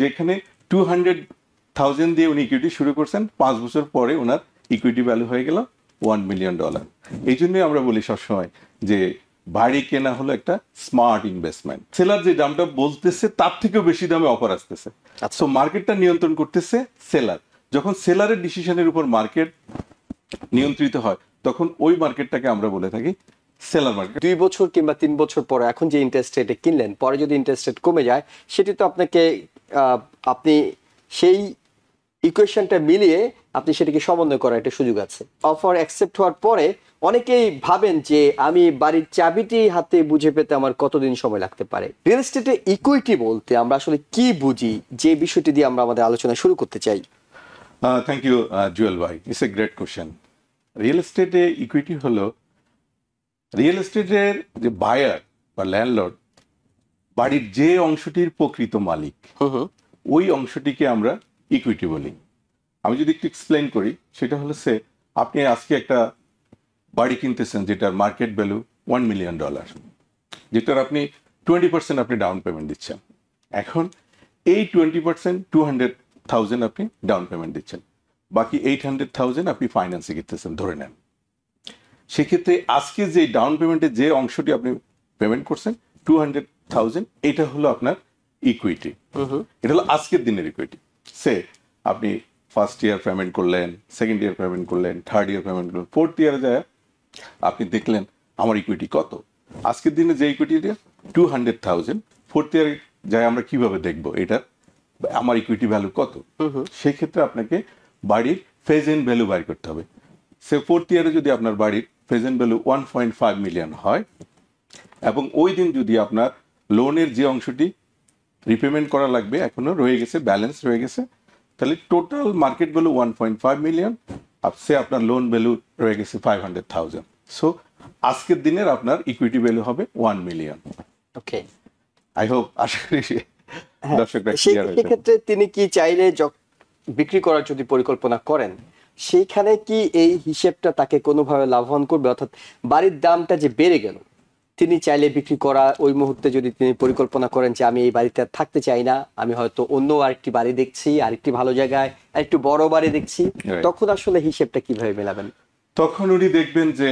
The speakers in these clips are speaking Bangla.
যেখানে 200,000 দিয়ে উনি ইকুইটি শুরু করছেন, 5 বছর পরে ওনার ইকুইটি ভ্যালু হয়ে গেল $1 মিলিয়ন। এই জন্যই আমরা বলি সবসময় যে বাড়ি কেনা হলো একটা স্মার্ট ইনভেস্টমেন্ট। সেলার যে দামটা বলতেছে তার থেকেও বেশি দামে অফার আসতেছে, সো মার্কেটটা নিয়ন্ত্রণ করতেছে সেলার। যখন সেলারের ডিসিশনের উপর মার্কেট নিয়ন্ত্রিত হয় তখন ওই মার্কেটটাকে আমরা বলে থাকি সেলার মার্কেট। 2 বছর কিংবা 3 বছর পরে এখন যে ইন্টারেস্ট রেটে কিনলেন, পরে যদি ইন্টারেস্ট রেট কমে যায়, সেটি তো আপনাকে আপনি সেই ইকুয়েশনটা মিলিয়ে আপনি সেটাকে সমন্বয় করার একটা সুযোগ আছে। অফার অ্যাকসেপ্ট হওয়ার পরে অনেকেই ভাবেন যে আমি বাড়ির চাবিটি হাতে বুঝে পেতে আমার কতদিন সময় লাগতে পারে। রিয়েল এস্টেটে ইকুইটি বলতে আমরা আসলে কি বুঝি, যে বিষয়টি দিয়ে আমরা আমাদের আলোচনা শুরু করতে চাই। থ্যাংক ইউ জুয়েল ভাই, it's a great question. Real এস্টেটে ইকুইটি হলো রিয়েল এস্টেটের যে বায়ার বা ল্যান্ডলর্ড, বাড়ির যে অংশটির প্রকৃত মালিক, ওই অংশটিকে আমরা ইকুইটি বলি। আমি যদি একটু এক্সপ্লেন করি, সেটা হলো আপনি আজকে একটা বাড়ি কিনতেছেন যেটার মার্কেট ভ্যালু $1 মিলিয়ন, যেটার আপনি 20% আপনি ডাউন পেমেন্ট দিচ্ছেন। এখন এই 20% 200,000 আপনি ডাউন পেমেন্ট দিচ্ছেন, বাকি 800,000 আপনি ফাইন্যান্সে কিনতেছেন ধরে নেন। সেক্ষেত্রে আজকে যে ডাউন পেমেন্টের যে অংশটি আপনি পেমেন্ট করছেন 200,000, এটা হলো আপনার ইকুইটি। এটা হলো আজকের দিনের ইকুইটি। আপনি ফার্স্ট ইয়ার পেমেন্ট করলেন, সেকেন্ড ইয়ার পেমেন্ট করলেন, থার্ড ইয়ার পেমেন্ট করলেন, ফোর্থ ইয়ারে যায় আপনি দেখলেন আমার ইকুইটি কত। আজকের দিনে যে ইকুইটিটা 200,000, ফোর্থ ইয়ারে যায় আমরা কিভাবে দেখবো এটা আমার ইকুইটি ভ্যালু কত। সেক্ষেত্রে আপনাকে বাড়ির ফেজেন্ট ভ্যালু বাইর করতে হবে। ফোর্থ ইয়ারে যদি আপনার বাড়ির প্রেজেন্ট ভ্যালু 1.5 মিলিয়ন হয় এবং ওই দিন যদি আপনার লোনের যে অংশটি রিপেমেন্ট করা লাগবে এখনো রয়ে গেছে, ব্যালেন্স রয়ে গেছে, তাহলে টোটাল মার্কেট ভ্যালু 1.5 মিলিয়ন, আপনার লোন ভ্যালু রয়ে গেছে 500,000। সো আজকের দিনের আপনার ইকুইটি ভ্যালু হবে 1 মিলিয়ন। ওকে, আই হোপ, আশা করি দর্শকরা ক্লিয়ার হয়েছে। সেক্ষেত্রে তিনি কি চাইলে বিক্রি করার যদি পরিকল্পনা করেন, সেইখানে কি এই হিসেবটা তাকে কোনোভাবে লাভবান করবে? অর্থাৎ বাড়ির দামটা যে বেড়ে গেল, তিনি চাইলে বিক্রি করা ওই মুহূর্তে যদি তিনি পরিকল্পনা করেন যে আমি এই বাড়িতে থাকতে চাই না, আমি হয়তো অন্য আরেকটি বাড়ি দেখছি, আরেকটি ভালো জায়গায় আরেকটু বড় বাড়ি দেখছি, তখন আসলে হিসেবটা কিভাবে মেলাবেন? তখন উনি দেখবেন যে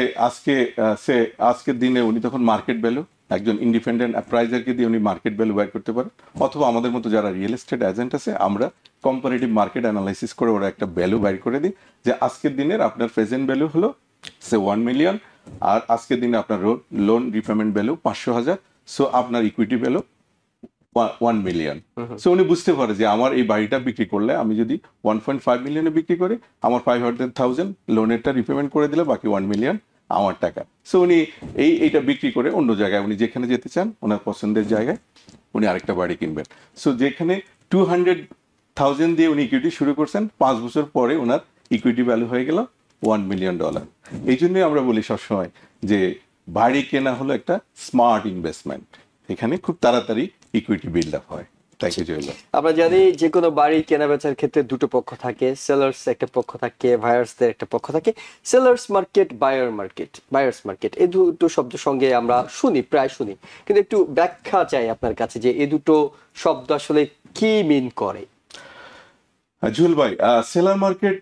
আজকের দিনে উনি তখন মার্কেট ভ্যালু, একজন ইন্ডিপেন্ডেন্ট অ্যাপ্রাইজারকে দিয়ে উনি মার্কেট ভ্যালু বের করতে পারেন, অথবা আমাদের মতো যারা রিয়েল এস্টেট এজেন্ট আছে আমরা কম্পারেটিভ মার্কেট অ্যানালাইসিস করে ওরা একটা ভ্যালু বের করে দিই যে আজকের দিনের আপনার প্রেজেন্ট ভ্যালু হলো 1 মিলিয়ন, আর আজকের দিনে আপনার লোন রিপেমেন্ট ভ্যালু 500,000, সো আপনার ইকুইটি ভ্যালু 1 মিলিয়ন। সো উনি বুঝতে পারে যে আমার এই বাড়িটা বিক্রি করলে আমি যদি 1.5 মিলিয়নে বিক্রি করি, আমার 500,000 লোনেরটা রিপেমেন্ট করে দিলে বাকি 1 মিলিয়ন আমার টাকা। সো উনি এইটা বিক্রি করে অন্য জায়গায় উনি যেখানে যেতে চান ওনার পছন্দের জায়গায় উনি আরেকটা বাড়ি কিনবেন। সো যেখানে 200,000 দিয়ে উনি ইকুইটি শুরু করছেন, 5 বছর পরে ওনার ইকুইটি ভ্যালু হয়ে গেল $1 মিলিয়ন। এই জন্যই আমরা বলি সবসময় যে বাড়ি কেনা হলো একটা স্মার্ট ইনভেস্টমেন্ট, এখানে খুব তাড়াতাড়ি ইকুইটি বিল্ড আপ হয়। আমরা জানি যে কোনো বাড়ি কেনা বেচার ক্ষেত্রে দুটো পক্ষ থাকে, সেলার্স একটা পক্ষ থাকে, বায়ার্সদের একটা পক্ষ থাকে। সেলার্স মার্কেট, বায়ার্স মার্কেট, এই দুটো শব্দের সঙ্গে আমরা প্রায় শুনি, কিন্তু একটু ব্যাখ্যা চাই আপনার কাছে যে এই দুটো শব্দ আসলে কি মিন করে। জুয়েল ভাই, সেলার মার্কেট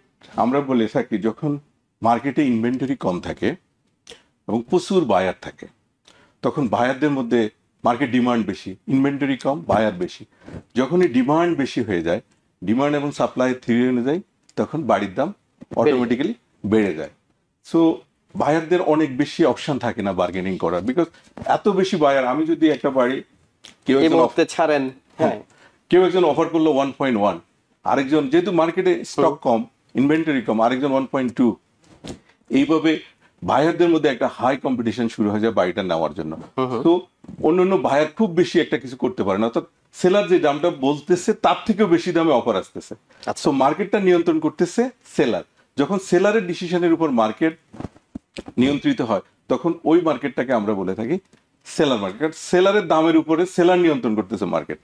আমরা বলে থাকি যখন মার্কেটে ইনভেন্টরি কম থাকে এবং প্রচুর বায়ার থাকে, তখন বায়ারদের মধ্যে মার্কেট ডিমান্ড বেশি, ইনভেন্টরি কম, বায়ার বেশি। যখনই ডিমান্ড বেশি হয়ে যায়, ডিমান্ড এবং সাপ্লাই থিওরি অনুযায়ী, তখন বাড়ির দাম অটোমেটিক্যালি বেড়ে যায়। সো বায়ারদের অনেক বেশি অপশন থাকে না বার্গেনিং করার, বিকজ এত বেশি বায়ার। আমি যদি একটা বাড়ি কেউ ছাড়েন, হ্যাঁ, কেউ একজন অফার করলো 1.1, আরেকজন যেহেতু মার্কেটে স্টক কম, ইনভেন্টরি কম, আরেকজন 1.2, এইভাবে বায়ারদের মধ্যে একটা হাই কম্পিটিশন শুরু হয়ে যায় বাড়িটা নেওয়ার জন্য। তো অন্যান্য বায়ার খুব বেশি একটা কিছু করতে পারে না, অর্থাৎ সেলার যে দামটা বলতেছে তার থেকেও বেশি দামে অফার আসতেছে। সো মার্কেটটা নিয়ন্ত্রণ করতেছে সেলার। যখন সেলারের ডিসিশনের উপর মার্কেট নিয়ন্ত্রিত হয় তখন ওই মার্কেটটাকে আমরা বলে থাকি সেলার মার্কেট। সেলারের দামের উপরে সেলার নিয়ন্ত্রণ করতেছে মার্কেট।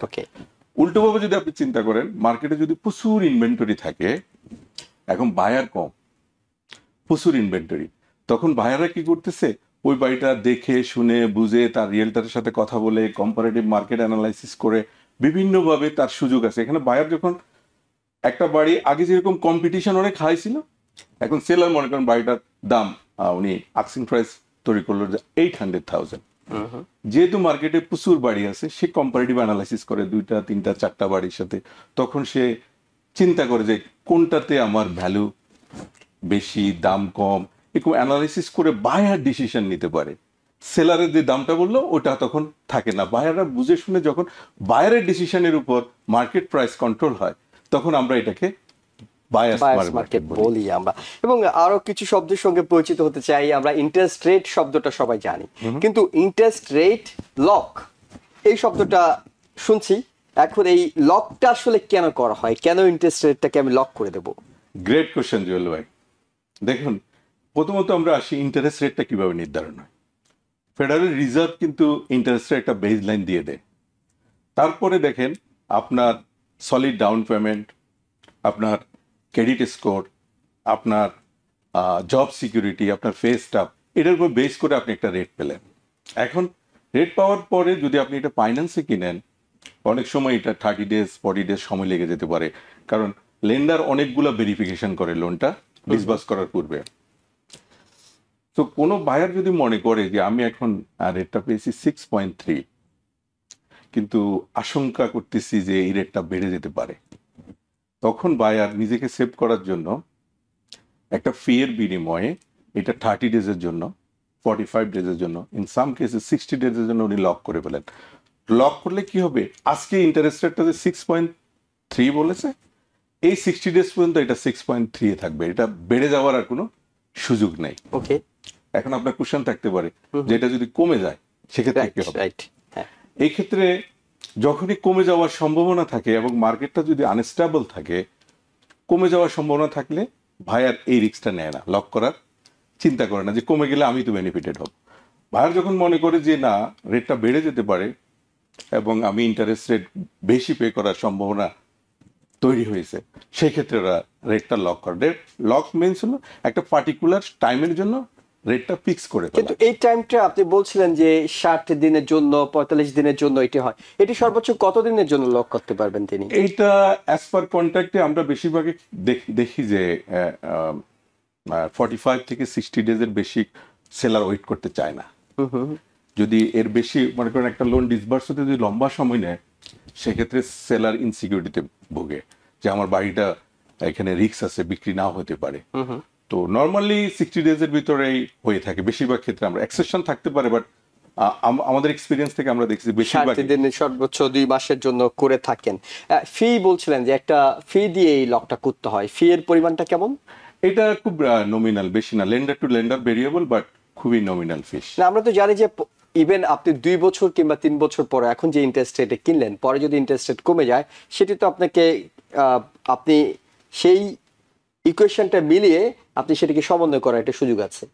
উল্টোভাবে যদি আপনি চিন্তা করেন, মার্কেটে যদি প্রচুর ইনভেন্টরি থাকে, এখন বায়ার কম, প্রচুর ইনভেন্টরি, তখন বায়াররা কি করতেছে, ওই বাড়িটা দেখে শুনে বুঝে তার রিয়েলটারের সাথে কথা বলে কম্পারেটিভ মার্কেট অ্যানালাইসিস করে বিভিন্নভাবে তার সুযোগ আছে। এখানে বায়ার যখন একটা বাড়ি আগে যেরকম কম্পিটিশন অনেক হাই ছিল, এখন সেলার মনে করেন বাড়িটার দাম উনি আস্কিং প্রাইস তৈরি করলো যে 800,000। যেহেতু মার্কেটে প্রচুর বাড়ি আছে, সে কম্পারেটিভ অ্যানালাইসিস করে 2টা 3টা 4টা বাড়ির সাথে, তখন সে চিন্তা করে যে কোনটাতে আমার ভ্যালু বেশি, দাম কম, এরকম অ্যানালাইসিস করে বায়ার ডিসিশন নিতে পারে। সেলারের যে দামটা বললো ওটা তখন থাকে না। বায়াররা বুঝে শুনে যখন বায়ারের ডিসিশনের উপর মার্কেট প্রাইস কন্ট্রোল হয়, তখন আমরা এটাকে বায়ার্স মার্কেট বলি। বলি আমরা। এবং আরো কিছু শব্দের সঙ্গে পরিচিত হতে চাই। আমরা ইন্টারেস্ট রেট শব্দটা সবাই জানি, কিন্তু ইন্টারেস্ট রেট লক এই শব্দটা শুনছি। এখন এই লকটা আসলে কেন করা হয়, কেন ইন্টারেস্ট রেটটাকে আমি লক করে দেব? গ্রেট কোশ্চেন জুয়েল ভাই। দেখুন, প্রথমত আমরা আসি ইন্টারেস্ট রেটটা কিভাবে নির্ধারণ হয়। ফেডারেল রিজার্ভ কিন্তু ইন্টারেস্ট রেট একটা বেস লাইন দিয়ে দেয়। তারপরে দেখেন আপনার সলিড ডাউন পেমেন্ট, আপনার ক্রেডিট স্কোর, আপনার জব সিকিউরিটি, আপনার ফে স্টাফ, এটার উপর বেস করে আপনি একটা রেট পেলেন। এখন রেট পাওয়ার পরে যদি আপনি এটা ফাইন্যান্সে কিনেন, অনেক সময় এটা 30 ডেজ 40 ডেজ সময় লেগে যেতে পারে, কারণ লেন্ডার অনেকগুলো ভেরিফিকেশন করে লোনটা ডিসবার্স করার পূর্বে। তো কোনো বায়ার যদি মনে করে যে আমি এখন রেটটা পেয়েছি 6.3, কিন্তু আশঙ্কা করতেছি যে এই রেটটা বেড়ে যেতে পারে, তখন বায়ার নিজেকে সেভ করার জন্য একটা ফি এর বিনিময়ে এটা 30 ডেজের জন্য, 45 ডেজের জন্য, ইন সাম কেসে 60 ডেজের জন্য উনি লক করে ফেলেন। লক করলে কি হবে, আজকে ইন্টারেস্ট রেটটা যে 6.3 বলেছে, এই 60 ডেজ পর্যন্ত এটা 6.3 এ থাকবে, এটা বেড়ে যাওয়ার আর কোনো সুযোগ নেই। ওকে, এখন আপনার কোশ্চেন থাকতে পারে যে এটা যদি কমে যায় সেক্ষেত্রে কি হবে। রাইট। এই ক্ষেত্রে যখনই কমে যাওয়ার সম্ভাবনা থাকে এবং মার্কেটটা যদি আনস্টেবল থাকে, কমে যাওয়ার সম্ভাবনা থাকলে ভাইয়ার এই রিস্কটা নেয় না, লক করার চিন্তা করে না যে কমে গেলে আমি তো বেনিফিটেড হব। ভাইয়ার যখন মনে করে যে না, রেটটা বেড়ে যেতে পারে এবং আমি ইন্টারেস্ট রেট বেশি পে করার সম্ভাবনা তৈরি হয়েছে, সেই ক্ষেত্রে ওরা রেটটা লক করে। লক মিনস হলো একটা পার্টিকুলার টাইমের জন্য রেটটা ফিক্স করে ফেলা। কিন্তু এই টাইমটা আপনি বলছিলেন যে 60 দিনের জন্য, 45 দিনের জন্য এটি হয়, এটি সর্বোচ্চ কত দিনের জন্য লক করতে পারবেন তিনি? এইটা অ্যাজ পার কন্ট্রাক্টে আমরা বেশিরভাগই দেখি যে 45 থেকে 60 ডেজের বেশি সেলার ওয়েট করতে চায় না। যদি এর বেশি মনে করেন একটা লোন ডিসবার্স হতে যদি লম্বা সময় নেয়, সেক্ষেত্রে সেলার ইনসিকিউরিটিতে ভোগে যে আমার বাড়িটা এখানে রিস্ক আছে, বিক্রি নাও হতে পারে। তো নর্মালি 60 ডেজের ভিতরেই হয়ে থাকে বেশিরভাগ ক্ষেত্রে। আমরা এক্সেপশন থাকতে পারে, বাট আমাদের এক্সপিরিয়েন্স থেকে আমরা দেখছি বেশিরভাগ 60 দিনের সর্বোচ্চ 2 মাসের জন্য করে থাকেন। ফি বলছিলেন যে একটা ফি দিয়ে এই লকটা করতে হয়, ফি এর পরিমাণটা কেমন? এটা খুব নমিনাল, বেশি না, lender to lender variable, but খুবই নমিনাল ফিস। না, আমরা তো জানি যে ইভেন আপনি 2 বছর কিংবা 3 বছর পরে এখন যে ইন্টারেস্ট রেটে কিনলেন, পরে যদি ইন্টারেস্ট রেট কমে যায়, সেটি তো আপনাকে আপনি সেই ইকুয়েশনটা মিলিয়ে আপনি সেটাকে সমন্বয় করার একটা সুযোগ আছে।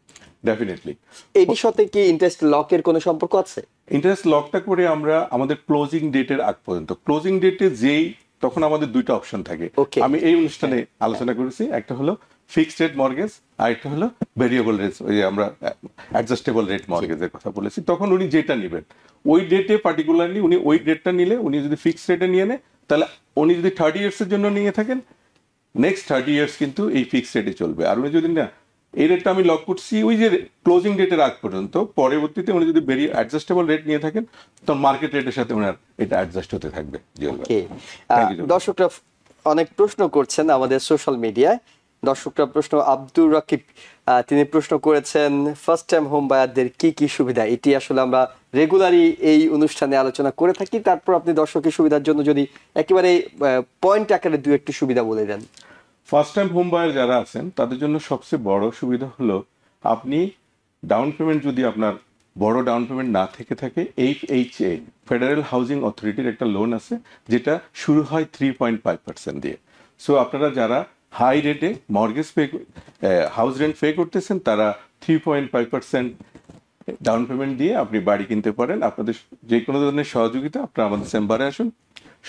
ডেফিনেটলি। এটির সাথে কি ইন্টারেস্ট লকের কোনো সম্পর্ক আছে? ইন্টারেস্ট লকটা করে আমরা আমাদের ক্লোজিং ডেটের আগ পর্যন্ত, ক্লোজিং ডেটে যেই তখন আমাদের দুইটা অপশন থাকে। আমি এই অনুষ্ঠানে আলোচনা করেছি, একটা হলো ফিক্সড রেট মর্গেজ, আর একটা হলো ভেরিয়েবল রেট, ওই আমরা অ্যাডজাস্টেবল রেট মর্গেজের কথা বলেছি। তখন উনি যেটা নেবেন ওই ডেটে পার্টিকুলারলি, উনি ওই ডেটটা নিলে, উনি যদি ফিক্সড রেটে নিয়ে নেয়, তাহলে উনি যদি 30 ইয়ার্সের জন্য নিয়ে থাকেন, নেক্সট 30 ইয়ার্স কিন্তু এই ফিক্সড রেটে চলবে। আর উনি যদি না, এই রেটটা আমি লক করছি ওই যে ক্লোজিং ডেটের আগ পর্যন্ত, পরবর্তীতে উনি যদি ভেরি অ্যাডজাস্টেবল রেট নিয়ে থাকেন, তখন মার্কেট রেটের সাথে ওনার এটা অ্যাডজাস্ট হতে থাকবে। দর্শকরা অনেক প্রশ্ন করছেন আমাদের সোশ্যাল মিডিয়ায়। দর্শকরা প্রশ্ন, আব্দুর রাকিব তিনি প্রশ্ন করেছেন ফার্স্ট টাইম হোম বায়ারদের কি কি সুবিধা। এটি আসলে আমরা রেগুলারই এই অনুষ্ঠানে আলোচনা করে থাকি। তারপর আপনি দর্শকের সুবিধার জন্য যদি একেবারে পয়েন্ট আকারে 2-1টি সুবিধা বলে দেন। ফার্স্ট টাইম হোম বায়ার যারা আছেন তাদের জন্য সবচেয়ে বড় সুবিধা হলো, আপনি ডাউন পেমেন্ট যদি আপনার বড় ডাউন পেমেন্ট না থেকে থাকে, FHA ফেডারেল হাউজিং অথরিটির একটা লোন আছে যেটা শুরু হয় 3.5% দিয়ে। সো আপনারা যারা হাই রেটে mortgage pay, house rent pay করতেছেন, তারা 3.5% ডাউন পেমেন্ট দিয়ে আপনি বাড়ি কিনতে পারেন। আপনাদের যে কোনো ধরনের সহযোগিতা, আপনারা আমাদের চেম্বারে আসুন।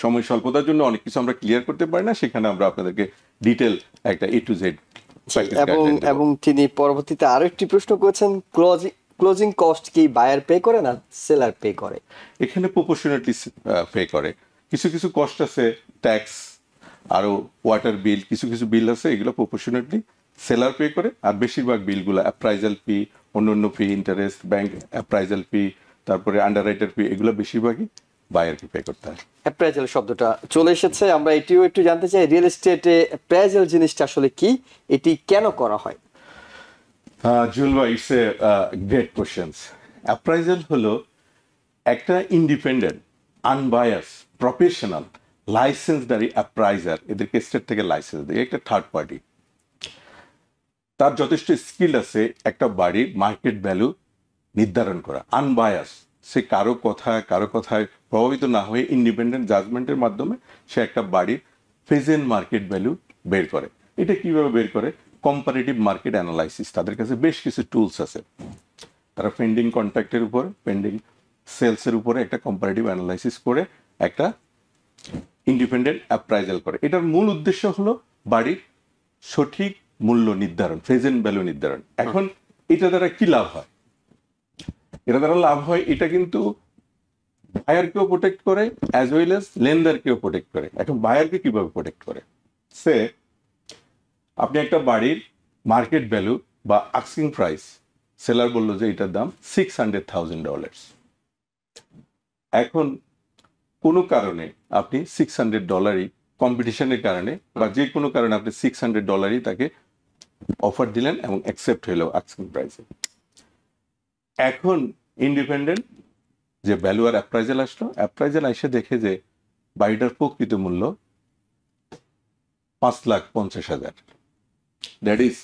সময় স্বল্পতার জন্য অনেক কিছু আমরা ক্লিয়ার করতে পারি না, সেখানে আমরা আপনাদেরকে ডিটেল একটা A to Z। এবং তিনি পরবর্তীতে আরো একটি প্রশ্ন করেছেন, ক্লোজিং কস্ট কি বায়ার পে করে না সেলার পে করে? এখানে প্রপোর্শনালি পে করে। কিছু কিছু কস্ট আছে, ট্যাক্স, আরো ওয়াটার বিল, কিছু কিছু বিল আছে, এগুলো প্রপোর্শনেটলি সেলার পে করে। আর বেশিরভাগ বিলগুলো অ্যাপ্রাইজাল ফি, অন্য ফি, ইন্টারেস্ট, ব্যাংক অ্যাপ্রাইজাল ফি, তারপরে আন্ডাররাইটার ফি, এগুলো বেশিরভাগই বায়ারকে পে করতে হয়। অ্যাপ্রাইজাল শব্দটা চলে এসেছে, আমরা এটিও একটু জানতে চাই রিয়েল এস্টেটে অ্যাপ্রাইজাল জিনিসটা আসলে কি, এটি কেন করা হয়? জুয়েল ভাই, it's a great question. Appraisal হলো একটা ইন্ডিপেন্ডেন্ট, আনবায়াস, প্রফেশনাল, লাইসেন্সদারি অ্যাপ্রাইজার, এদেরকে স্টেট থেকে লাইসেন্স দেয়, একটা থার্ড পার্টি। তার যথেষ্ট স্কিল আছে একটা বাড়ির মার্কেট ভ্যালু নির্ধারণ করা, আনবায়াস, সে কারো কথায় প্রভাবিত না হয়ে ইন্ডিপেন্ডেন্ট জাজমেন্টের মাধ্যমে সে একটা বাড়ির প্রেজেন্ট মার্কেট ভ্যালু বের করে। এটা কিভাবে বের করে? কম্পারেটিভ মার্কেট অ্যানালাইসিস, তাদের কাছে বেশ কিছু টুলস আছে। তারা পেন্ডিং কন্ট্রাক্টের উপর, পেন্ডিং সেলসের উপরে একটা কম্পারেটিভ অ্যানালাইসিস করে একটা ইন্ডিপেন্ডেন্ট অ্যাপ্রাইজাল করে। এটার মূল উদ্দেশ্য হলো বাড়ির সঠিক মূল্য নির্ধারণ, প্রেজেন্ট ভ্যালু নির্ধারণ। এখন এটা দ্বারা কি লাভ হয়? এটা দ্বারা লাভ হয়, এটা কিন্তু বায়ারকেও প্রোটেক্ট করে অ্যাজ ওয়েল এজ লেন্ডারকেও প্রোটেক্ট করে। এখন বায়ারকে কিভাবে প্রোটেক্ট করে? সে আপনি একটা বাড়ির মার্কেট ভ্যালু বা আস্কিং প্রাইস, সেলার বললো যে এটার দাম $600,000। এখন কোনো কারণে আপনি $600 কম্পিটিশনের কারণে বা যে কোনো কারণে আপনি $600 তাকে অফার দিলেন এবং অ্যাকসেপ্ট হইল আস্কিং প্রাইসে। এখন ইন্ডিপেন্ডেন্ট যে ভ্যালুয়ার অ্যাপ্রাইজাল আসলো, অ্যাপ্রাইজাল এসে দেখে যে বাড়িটার প্রকৃত মূল্য $5,50,000। দ্যাট ইজ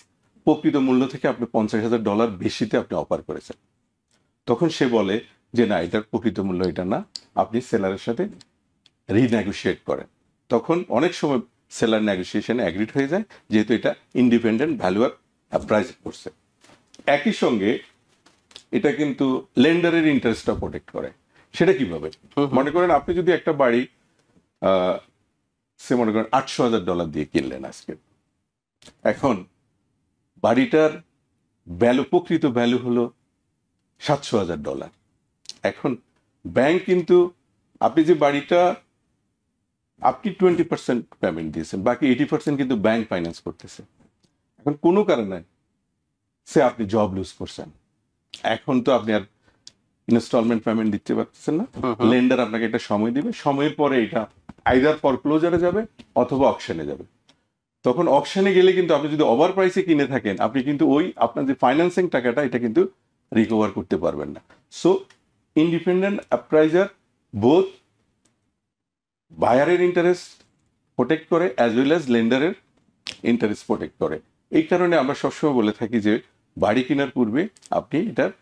প্রকৃত মূল্য থেকে আপনি $50,000 বেশিতে আপনি অফার করেছেন। তখন সে বলে যে না, এটার প্রকৃত মূল্য এটা না, আপনি সেলারের সাথে রিনেগোশিয়েট করেন। তখন অনেক সময় সেলার নেগোসিয়েশনে অ্যাগ্রিড হয়ে যায়, যেহেতু এটা ইন্ডিপেন্ডেন্ট ভ্যালুয়ার অ্যাপ্রাইজ করছে। একই সঙ্গে এটা কিন্তু লেন্ডারের ইন্টারেস্টটা প্রোটেক্ট করে। সেটা কিভাবে? মনে করেন আপনি যদি একটা বাড়ি সে মনে করেন $800,000 দিয়ে কিনলেন আজকে, এখন বাড়িটার ভ্যালু, প্রকৃত ভ্যালু হলো $700,000। এখন ব্যাংক কিন্তু আপনি যে বাড়িটা আপনি 20% পেমেন্ট দিয়েছেন, বাকি 80% কিন্তু ব্যাংক ফাইন্যান্স করতেছে। এখন কোনো কারণে সে আপনি জব লুজ করছেন, এখন তো আপনি আর ইনস্টলমেন্ট পেমেন্ট দিতে পারতেছেন না। লেন্ডার আপনাকে একটা সময় দিবে, সময়ের পরে এটা আইদার ফরক্লোজারে যাবে অথবা অকশনে যাবে। তখন অকশনে গেলে কিন্তু আপনি যদি ওভার প্রাইসে কিনে থাকেন, আপনি কিন্তু ওই আপনার যে ফাইন্যান্সিং টাকাটা এটা কিন্তু রিকভার করতে পারবেন না। সো ইন্ডিপেন্ডেন্ট অ্যাপ্রাইজার বোথ বায়ারের ইন্টারেস্ট প্রোটেক্ট করে অ্যাজ ওয়েল অ্যাজ লেন্ডারের ইন্টারেস্ট প্রোটেক্ট করে। এই কারণে আমরা সবসময় বলে থাকি যে বাড়ি কেনার পূর্বে আপনি এটার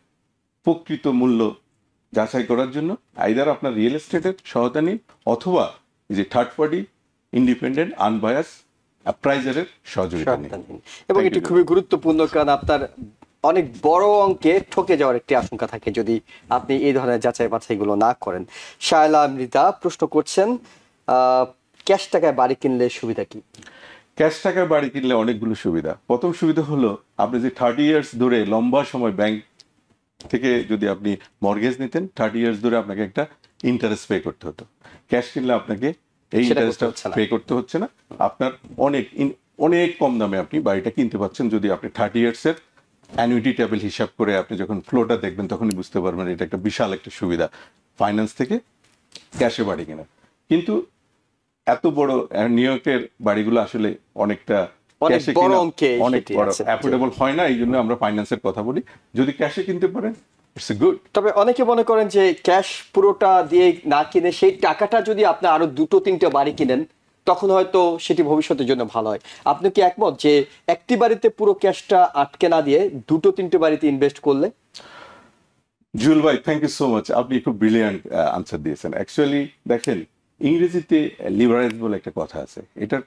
প্রকৃত মূল্য যাচাই করার জন্য আইদার আপনার রিয়েল এস্টেটের সহায়তা নিন অথবা যে থার্ড পার্টি ইন্ডিপেন্ডেন্ট আনবায়াস অ্যাপ্রাইজারের সহযোগিতা নিন। এবং এটি খুবই গুরুত্বপূর্ণ, কারণ আপনার অনেক বড় অঙ্কে ঠকে যাওয়ার একটি আশঙ্কা থাকে যদি আপনি এই ধরনের যাচাই বাছাইগুলো না করেন। শায়লা মৃতা প্রশ্ন করছেন, ক্যাশ টাকায় বাড়ি কিনলে সুবিধা কি? ক্যাশ টাকায় বাড়ি কিনলে অনেকগুলো সুবিধা। প্রথম সুবিধা হলো আপনি যে 30 ইয়ার্স ধরে লম্বা সময় ব্যাংক থেকে যদি আপনি মর্গেজ নিতেন, 30 ইয়ার্স ধরে আপনাকে একটা ইন্টারেস্ট পে করতে হতো। ক্যাশ কিনলে আপনাকে এই ইন্টারেস্টটা পে করতে হচ্ছে না। আপনার অনেক কম দামে আপনি বাড়িটা কিনতে পারছেন। যদি আপনি 30 ইয়ার্সের অ্যানুইটি টেবিল হিসাব করে আপনি যখন ফ্লোটা দেখবেন তখনই বুঝতে পারবেন এটা একটা বিশাল একটা সুবিধা ফাইন্যান্স থেকে ক্যাশে বাড়ি কেনা। কিন্তু এত বড় নিউ ইয়র্কের বাড়িগুলো আসলে অনেকটা অনেক বড় অ্যাফোর্ডেবল হয় না, এই জন্য আমরা ফাইন্যান্সের কথা বলি। যদি ক্যাশে কিনতে পারেন ইটস গুড। তবে অনেকে মনে করেন যে ক্যাশ পুরোটা দিয়ে না কিনে সেই টাকাটা যদি আপনি আরো 2-3টে বাড়ি কিনেন তখন হয়তো সেটি ভবিষ্যতের জন্য ভালো হয়। আপনি কি একমত যে একটি বাড়িতে পুরো ক্যাশটা আটকে না দিয়ে 2-3টে বাড়িতে ইনভেস্ট করলে? জুয়েল ভাই, থ্যাংক ইউ সো মাচ, আপনি খুব ব্রিলিয়ান্ট আনসার দিয়েছেন। অ্যাকচুয়ালি দেখেন, ইংরেজিতে লিভারেজ বলে একটা কথা আছে। এটার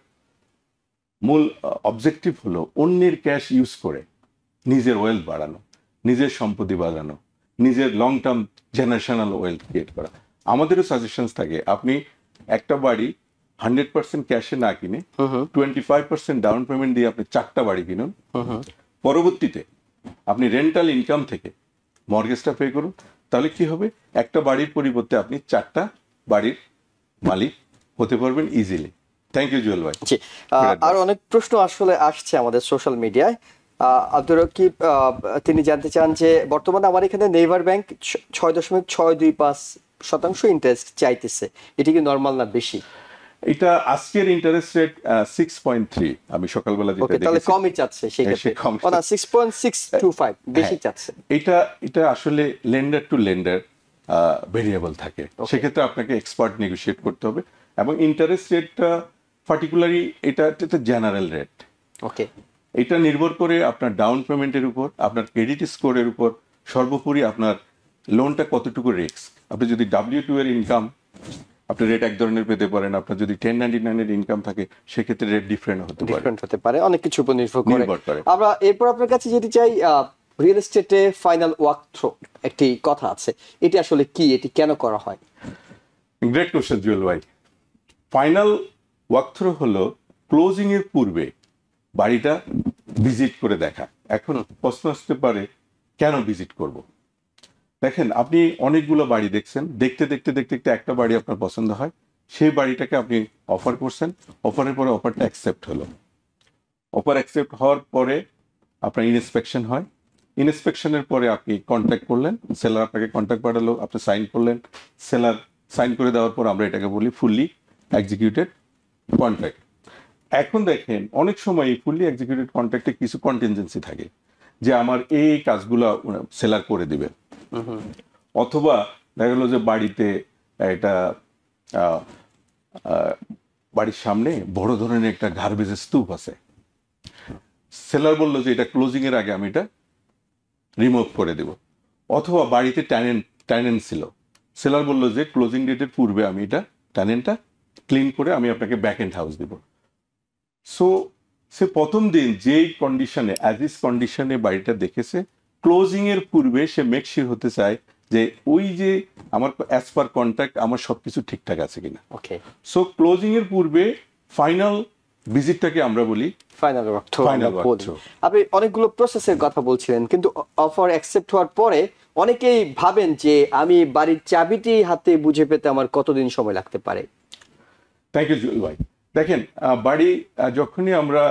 মূল অবজেক্টিভ হলো অন্যের ক্যাশ ইউজ করে নিজের ওয়েলথ বাড়ানো, নিজের সম্পত্তি বাড়ানো, নিজের long term generational wealth create করা। আমাদেরও সাজেশনস থাকে আপনি একটা বাড়ি 100% ক্যাশে না কিনে 25% ডাউন পেমেন্ট দিয়ে আপনি 4টা বাড়ি কিনুন। পরবর্তীতে আপনি রেন্টাল ইনকাম থেকে মর্গেজটা পে করুন। তাহলে কি হবে, একটা বাড়ির পরিবর্তে আপনি 4টা বাড়ির মালিক হতে পারবেন ইজিলি। থ্যাংক ইউ জুয়েল ভাই। জি, আর অনেক প্রশ্ন আসলে আসছে আমাদের সোশ্যাল মিডিয়ায়। আব্দুর রকিব তিনি জানতে চান যে বর্তমানে আমার এখানে নেইবার ব্যাংক 6.625% ইন্টারেস্ট চাইতেছে, এটি কি নরমাল না বেশি? এটা আজকের ইন্টারেস্ট রেট 6.3, আমি সকালবেলা যেটা ওকে, তাহলে দেখেছি। কমই চাচ্ছে সেই ক্ষেত্রে। কম। না, 6.625 বেশি চাচ্ছে। এটা আসলে লেন্ডার টু লেন্ডার ভেরিয়েবল থাকে, সেক্ষেত্রে আপনাকে এক্সপার্ট নেগোশিয়েট করতে হবে। এবং ইন্টারেস্ট রেটটা পার্টিকুলারলি এটা জেনারেল রেট। ওকে, এটা নির্ভর করে আপনার ডাউন পেমেন্টের উপর, আপনার ক্রেডিট স্কোরের উপর, সর্বোপরি আপনার লোনটা কতটুকু রিস্ক। আপনি যদি W2 এর ইনকাম, আপনি রেট এক ধরনের পেতে পারেন। আপনার যদি 1099 এর ইনকাম থাকে, সেক্ষেত্রে রেট ডিফারেন্ট হতে পারে, অনেক কিছুর উপর নির্ভর করে। আমরা এরপর আপনার কাছে যেটি চাই, রিয়েল এস্টেটে ফাইনাল ওয়াক থ্রো একটি কথা আছে, এটি আসলে কি, এটি কেন করা হয়? গ্রেট কোশ্চেন জুয়েল ভাই। ফাইনাল ওয়াক থ্রো হলো ক্লোজিং এর পূর্বে বাড়িটা ভিজিট করে দেখা। এখন প্রশ্ন আসতে পারে কেন ভিজিট করব। দেখেন, আপনি অনেকগুলো বাড়ি দেখছেন, দেখতে একটা বাড়ি আপনার পছন্দ হয়, সেই বাড়িটাকে আপনি অফার করছেন, অফারের পরে অফারটা অ্যাকসেপ্ট হলো। অফার অ্যাকসেপ্ট হওয়ার পরে আপনার ইনস্পেকশন হয়, ইনস্পেকশনের পরে আপনি কন্ট্যাক্ট করলেন, সেলার আপনাকে কন্ট্যাক্ট পাঠালো, আপনি সাইন করলেন, সেলার সাইন করে দেওয়ার পর আমরা এটাকে বলি ফুললি এক্সিকিউটেড কন্ট্রাক্ট। এখন দেখেন, অনেক সময় এই ফুললি এক্সিকিউটেড কন্ট্রাক্টে কিছু কন্টিনজেন্সি থাকে, যে আমার এই কাজগুলো সেলার করে দিবে। অথবা দেখা গেলো যে বাড়িতে এটা বাড়ির সামনে বড় ধরনের একটা গার্বেজের স্তূপ আছে, সেলার বললো যে এটা ক্লোজিং এর আগে আমি এটা রিমুভ করে দেব। অথবা বাড়িতে ট্যানেন্ট ছিল, সেলার বললো যে ক্লোজিং ডেটের পূর্বে আমি এটা ট্যানেন্টটা ক্লিন করে আমি আপনাকে ব্যাক এন্ড হাউস দিব। সো সে প্রথম দিন যেই কন্ডিশনে, অ্যাজ ইস কন্ডিশনে বাড়িটা দেখেছে, ক্লোজিং এর পূর্বে সে মেকশিওর হতে চায় যে ওই যে আমার অ্যাজ পার কন্ট্রাক্ট আমার সবকিছু ঠিকঠাক আছে কিনা। ওকে, সো ক্লোজিং এর পূর্বে ফাইনাল ভিজিটটাকে আমরা বলি final walk through. Final walk through. আপনি অনেকগুলো প্রসেসের কথা বলছিলেন, কিন্তু অফার অ্যাকসেপ্ট হওয়ার পরে অনেকেই ভাবেন যে আমি বাড়ির চাবিটি হাতে বুঝে পেতে আমার কতদিন সময় লাগতে পারে? থ্যাংক ইউ জুয়েল ভাই। দেখেন, বাড়ি যখনই আমরা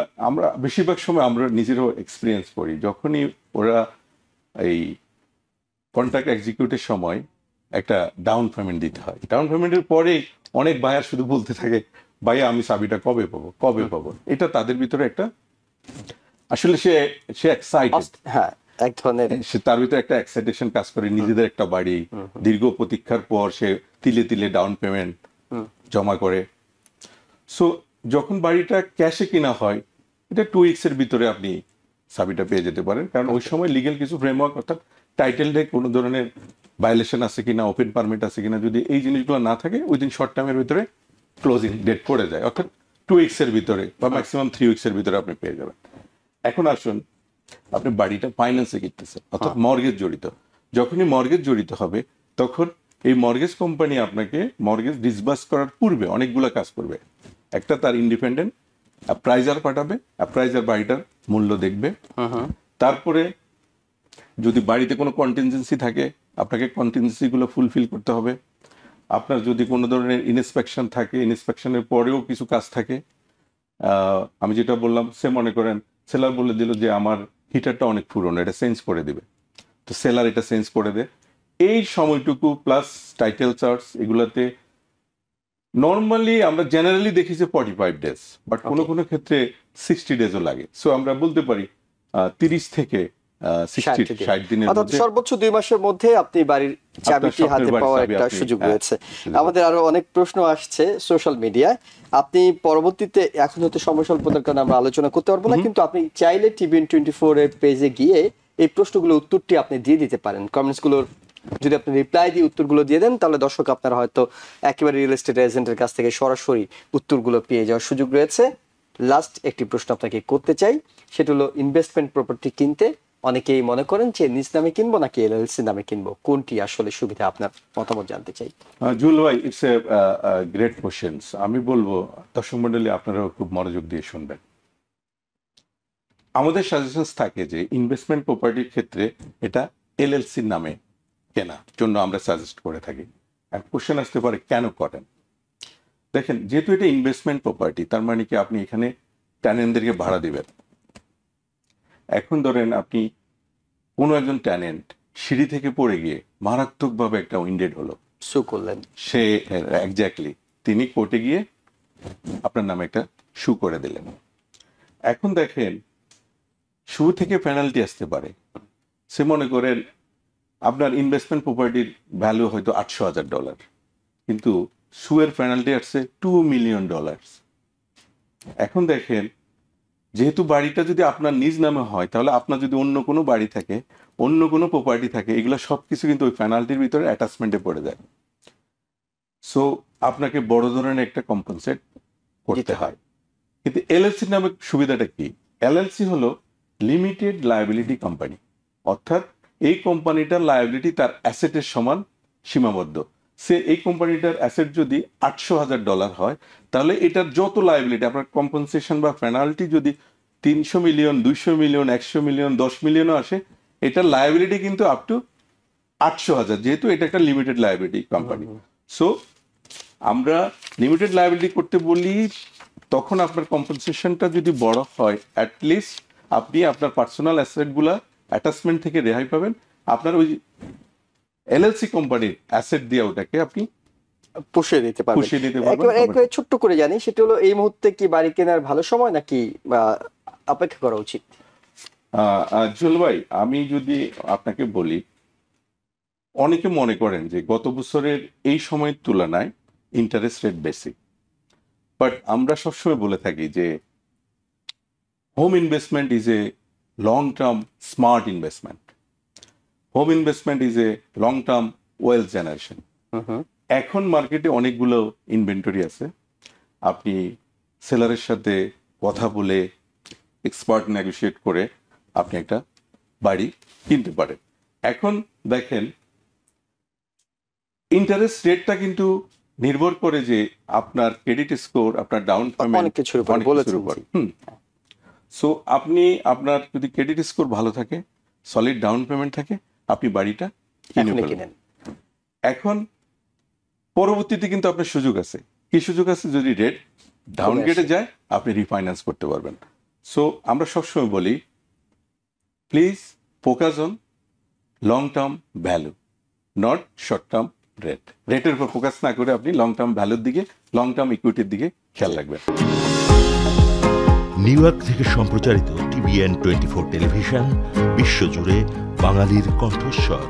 বেশিরভাগ সময় আমরা নিজেরও এক্সপিরিয়েন্স করি, যখনই ওরা এই কন্ট্রাক্ট এক্সিকিউটের সময় একটা ডাউন পেমেন্ট দিতে হয়, ডাউন পেমেন্টের পরে অনেক বায়ার শুধু বলতে থাকে, ভাইয়া আমি চাবিটা কবে পাবো। এটা তাদের ভিতরে একটা, আসলে সে এক্সাইটেড, হ্যাঁ, এক ধরনের সে তার ভিতরে একটা এক্সাইটেশন কাজ করে, নিজেদের একটা বাড়ি, দীর্ঘ প্রতীক্ষার পর সে তিলে তিলে ডাউন পেমেন্ট জমা করে। সো যখন বাড়িটা ক্যাশে কিনা হয়, এটা 2 উইকসের ভিতরে আপনি চাবিটা পেয়ে যেতে পারেন, কারণ ওই সময় লিগেল কিছু ফ্রেমওয়ার্ক, অর্থাৎ টাইটেল ডে কোনো ধরনের ভায়োলেশন আছে কিনা, ওপেন পারমিট আছে কিনা, যদি এই জিনিসগুলো না থাকে উইদিন শর্ট টাইমের ভিতরে ক্লোজিং ডেট পড়ে যায়, অর্থাৎ 2 উইকসের ভিতরে বা ম্যাক্সিমাম 3 উইকসের ভিতরে আপনি পেয়ে যাবেন। এখন আসুন, আপনি বাড়িটা ফাইন্যান্সে কিনতেছেন, অর্থাৎ মর্গেজ জড়িত। যখনই মর্গেজ জড়িত হবে, তখন এই মর্গেজ কোম্পানি আপনাকে মর্গেজ ডিসবার্স করার পূর্বে অনেকগুলো কাজ করবে। একটা, তার ইন্ডিপেন্ডেন্ট অ্যাপ্রাইজার পাঠাবে, অ্যাপ্রাইজার বাড়িটার মূল্য দেখবে। তারপরে যদি বাড়িতে কোনো কন্টিনজেন্সি থাকে, আপনাকে কন্টিনজেন্সিগুলো ফুলফিল করতে হবে। আপনার যদি কোনো ধরনের ইনস্পেকশন থাকে, ইনস্পেকশনের পরেও কিছু কাজ থাকে, আমি যেটা বললাম, সে মনে করেন সেলার বলে দিল যে আমার হিটারটা অনেক পুরনো, এটা চেঞ্জ করে দিবে, তো সেলার এটা চেঞ্জ করে দেয়। এই সময়টুকু প্লাস টাইটেল চার্জ, এগুলাতে নর্মালি আমরা জেনারেলি দেখি যে 45 ডেজ, বাট কোনো ক্ষেত্রে 60 ডেজও লাগে। সো আমরা বলতে পারি 30 থেকে 60 দিনের মধ্যে, সর্বোচ্চ 2 মাসের মধ্যে আপনি বাড়ির চাবিটি হাতে পাওয়ার একটা সুযোগ রয়েছে। আমাদের আরো অনেক প্রশ্ন আসছে সোশ্যাল মিডিয়ায়, আপনি পরবর্তীতে, এখন হয়তো সময় স্বল্পতার কারণে আমরা আলোচনা করতে পারবো না, কিন্তু আপনি চাইলে TVN24 এর পেজে গিয়ে এই প্রশ্নগুলোর উত্তরটি আপনি দিয়ে দিতে পারেন। কমেন্টস গুলোর যদি আপনি রিপ্লাই দিয়ে উত্তরগুলো দিয়ে দেন, তাহলে দর্শক আপনারা হয়তো একেবারে রিয়েল এস্টেট এজেন্টের কাছ থেকে সরাসরি উত্তরগুলো পেয়ে যাওয়ার সুযোগ রয়েছে। লাস্ট একটি প্রশ্ন আপনাকে করতে চাই, সেটা হলো ইনভেস্টমেন্ট প্রপার্টি কিনতে অনেকেই মনে করেন যে নিজ নামে কিনবো নাকি LLC নামে কিনবো, কোনটি আসলে সুবিধা, আপনার মতামত জানতে চাই। জুয়েল ভাই, ইটস এ গ্রেট কোশ্চেনস। আমি বলবো দর্শক মন্ডলী আপনারাও খুব মনোযোগ দিয়ে শুনবেন। আমাদের সাজেশনস থাকে যে ইনভেস্টমেন্ট প্রপার্টির ক্ষেত্রে এটা LLC নামে কেনার জন্য আমরা সাজেস্ট করে থাকি। আর কোশ্চেন আসতে পারে কেন করেন। দেখেন যেহেতু এটা ইনভেস্টমেন্ট প্রপার্টি, তার মানে কি আপনি এখানে ট্যানেন্টদেরকে ভাড়া দিবেন। এখন ধরেন আপনি কোনো একজন ট্যানেন্ট সিঁড়ি থেকে পড়ে গিয়ে মারাত্মকভাবে একটা উইন্ডেড হলো, সু করলেন, সে এক্স্যাক্টলি তিনি কোর্টে গিয়ে আপনার নামে একটা সু করে দিলেন। এখন দেখেন সু থেকে পেনাল্টি আসতে পারে। সে মনে করেন আপনার ইনভেস্টমেন্ট প্রপার্টির ভ্যালু হয়তো $800,000, কিন্তু সুয়ের পেনাল্টি আসছে $2 মিলিয়ন। এখন দেখেন যেহেতু বাড়িটা যদি আপনার নিজ নামে হয়, তাহলে আপনার যদি অন্য কোনো বাড়ি থাকে, অন্য কোনো প্রপার্টি থাকে, এগুলো সবকিছু কিন্তু ওই পেনাল্টির ভিতরে অ্যাটাচমেন্টে পড়ে যায়। সো আপনাকে বড় ধরনের একটা কম্পেনসেট করতে হয়। কিন্তু এলএলসি নামে সুবিধাটা কি? এলএলসি হলো লিমিটেড লায়াবিলিটি কোম্পানি, অর্থাৎ এই কোম্পানিটার লায়াবিলিটি তার অ্যাসেটের সমান সীমাবদ্ধ। সে এই কোম্পানিটার অ্যাসেট যদি $800,000 হয়, তাহলে এটার যত লায়াবিলিটি আপনার কম্পেনসেশন বা পেনাল্টি যদি 300 মিলিয়ন, 200 মিলিয়ন, 100 মিলিয়ন, 10 মিলিয়নও আসে, এটার লায়াবিলিটি কিন্তু আপ টু 800,000, যেহেতু এটা একটা লিমিটেড লায়াবিলিটি কোম্পানি। সো আমরা লিমিটেড লায়াবিলিটি করতে বলি তখন আপনার কম্পেনসেশনটা যদি বড় হয়, অ্যাটলিস্ট আপনি আপনার পার্সোনাল অ্যাসেটগুলা অ্যাটাচমেন্ট থেকে রেহাই পাবেন। আপনার ওই এলএলসি কোম্পানির অ্যাসেট দিয়ে ওটাকে আপনি পুষিয়ে দিতে পারবেন। পুষিয়ে দিতে পারবেন। একেবারে ছোট্ট করে জানি, সেটা হলো এই মুহূর্তে কি বাড়ি কেনার ভালো সময় নাকি অপেক্ষা করা উচিত? জুয়েল ভাই, আমি যদি আপনাকে বলি, অনেকে মনে করেন যে গত বছরের এই সময়ের তুলনায় ইন্টারেস্ট রেট বেশি, বাট আমরা সবসময় বলে থাকি যে home investment is a long term smart investment. Home investment is a long term wealth generation. এখন মার্কেটে অনেকগুলো ইনভেন্টরি আছে, আপনি সেলারের সাথে কথা বলে এক্সপার্ট নেগোশিয়েট করে আপনি একটা বাড়ি কিনতে পারেন। এখন দেখেন ইন্টারেস্ট রেটটা কিন্তু নির্ভর করে যে আপনার ক্রেডিট স্কোর, আপনার ডাউন পেমেন্ট, অনেক কিছুর উপর বলেছেন। সো আপনি আপনার যদি ক্রেডিট স্কোর ভালো থাকে, সলিড ডাউন পেমেন্ট থাকে, আপনি বাড়িটা কিনে ফেলেন। এখন পরবর্তীতে কিন্তু আপনার সুযোগ আছে। কি সুযোগ আছে? যদি রেট ডাউন গ্রেডে যায়, আপনি রিফাইন্যান্স করতে পারবেন। সো আমরা সবসময় বলি please focus on long term value, not short term rate. রেটের উপর ফোকাস না করে আপনি লং টার্ম ভ্যালুর দিকে, লং টার্ম ইকুইটির দিকে খেয়াল রাখবেন। নিউ ইয়র্ক থেকে সম্প্রচারিত TVN 24 টেলিভিশন, বিশ্বজুড়ে বাঙালির কণ্ঠস্বর।